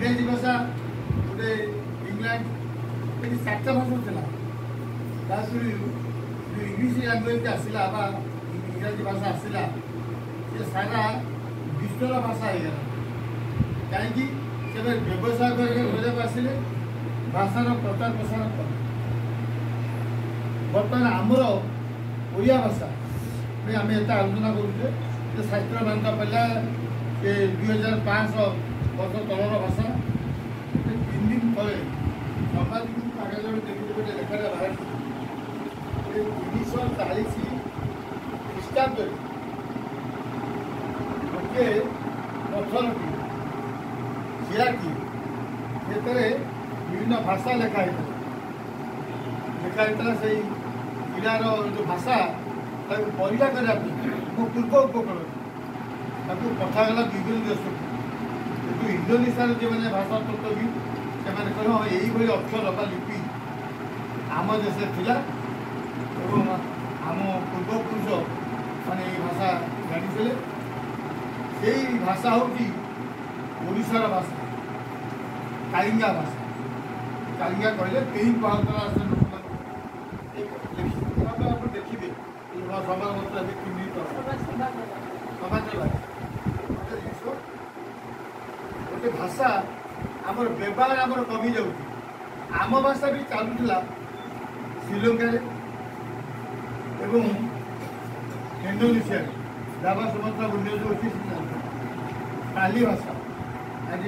इंग्राजी भाषा गोटे इंग्लैंड ये 7टा भाषा था ताकि इंग्लिश लैंग्वेज आसला इंग्राजी भाषा आसला ये सारा विश्वर भाषा हो गला कहीं व्यवसाय करके आसिले भाषार प्रचार प्रसार कर बर्तमान आमर ओडिया भाषा आम एत आलोचना करुचे शास्त्र मान्यता पाला 2005 वर्ष तलर भाषा 3 दिन तले सामाजिक कागज देखिए गोटे लेखार बाहर 1940 ख्रीष्टाब्द गोटे पथरटी शिलाटी से विभिन्न भाषा लेखाई से शिलार जो भाषा परीक्षा करने मो पूर्व उपकूल पठागला विभिन्न देश कितु इंडोनेशिया जो मैंने भाषा तत्वी से यही अक्षर बा लिपि आम देश थिला आम पूर्वपुरुष मैंने भाषा जानी से भाषा हूँ ओडिशार भाषा कालिंगा भाषा कालिंगा कहले कई पाहतरा देखिए समाज गोटे भाषा आमर व्यवहार आमर कमी जाऊँ आम भाषा भी चलुला श्रीलंका इंडोनेशिया जावा सुमात्रा बुनिया जो अच्छी पाली भाषा आज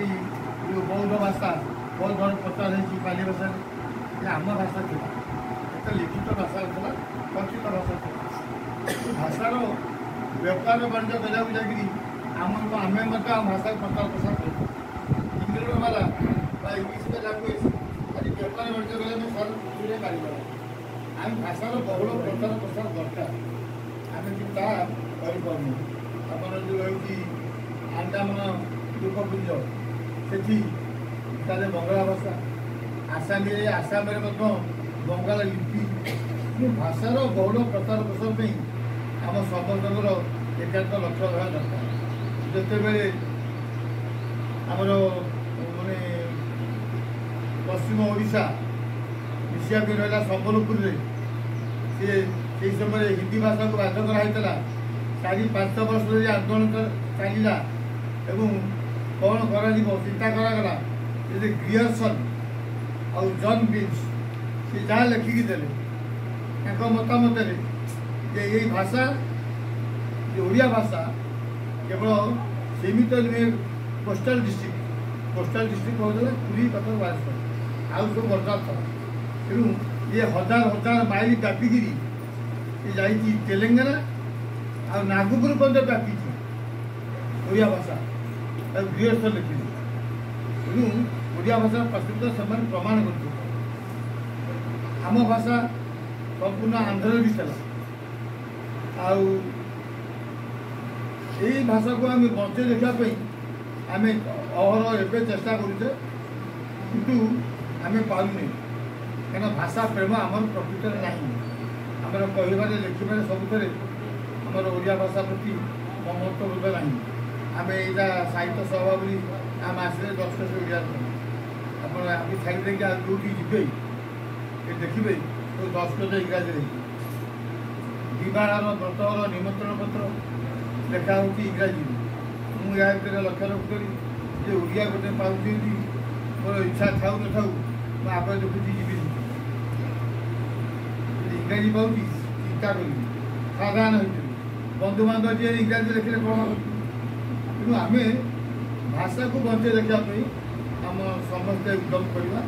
जो बौद्ध भाषा बहुत घर प्रचार है पाली भाषा आम भाषा थी एक लिखित भाषा था कथित भाषा था भाषार व्यापार वाणिज्य कराया जाकि आम आम भाषा प्रचार प्रसार कर इंग्लैंड वाला इंग्लिश लैंग्वेज आज व्यापार वाणिज्य कराया सारा पृथ्वी पारिबा आम भाषार बहुल प्रचार प्रसार दरकार आम करूँ आपन जो रही आंडामान द्वीपपुंज से बंगाला भाषा आसाम बंगाला लिपि भाषार बहुल प्रचार प्रसार आम समस्त एकांत लक्ष्य रहा दरकार जिते आमर माने पश्चिम ओडिशा मिसिया भी रहा संबलपुर से समय हिंदी भाषा को बाध्य कराइला 4-5 वर्ष आंदोलन चलला कौन कर चिंता करागला ग्रियर्सन और जॉन बिन्स से जहाँ लिखिकी देले मतामत ये भाषा ओडिया भाषा केवल सीमित नुहे कोस्टाल डिस्ट्रिक्ट कहते पुरी कटक बालेश्वर आउ सब बर्दास्त तेणु ये हजार हजार माइल व्यापिकी जा तेलेंगाना आ नागपुर पर्यटन व्यापी ओडिया भाषा गृहस्थ लिखी तेणु ओडिया भाषा प्रस्तुत से प्रमाण कर आम भाषा संपूर्ण आंध्र भी था आई भाषा को आम बचे देखापी आम अहर एवं चेष्टा करुचे किंतु आम पाने कहीं भाषा प्रेम आम प्रकृत ना आमर कहबार लिखार सबुथ आमर ओडिया भाषा प्रति महत्वबोध ना आम यहाँ साहित्य सभा बोली आम आसले 10 वर्ष ओडिया आप छाड़ी देखिए जो जी देखिए तो 10 वर्ष इंग्राजी विवाह व्रतर निमंत्रण पत्र लेखा हो इंग्राजी मुझे लक्ष्य रखुरी जे ओडिया गोटे पाँच मोर इच्छा था न था मुझे आप देखुची जी इंग्राजी पाँच चिंता करी साधारण होती बंधुबांधव जी इंग्राजी लिखले कौन तेणु आम भाषा को बचे देखापी आम समस्ते उद्यम करवा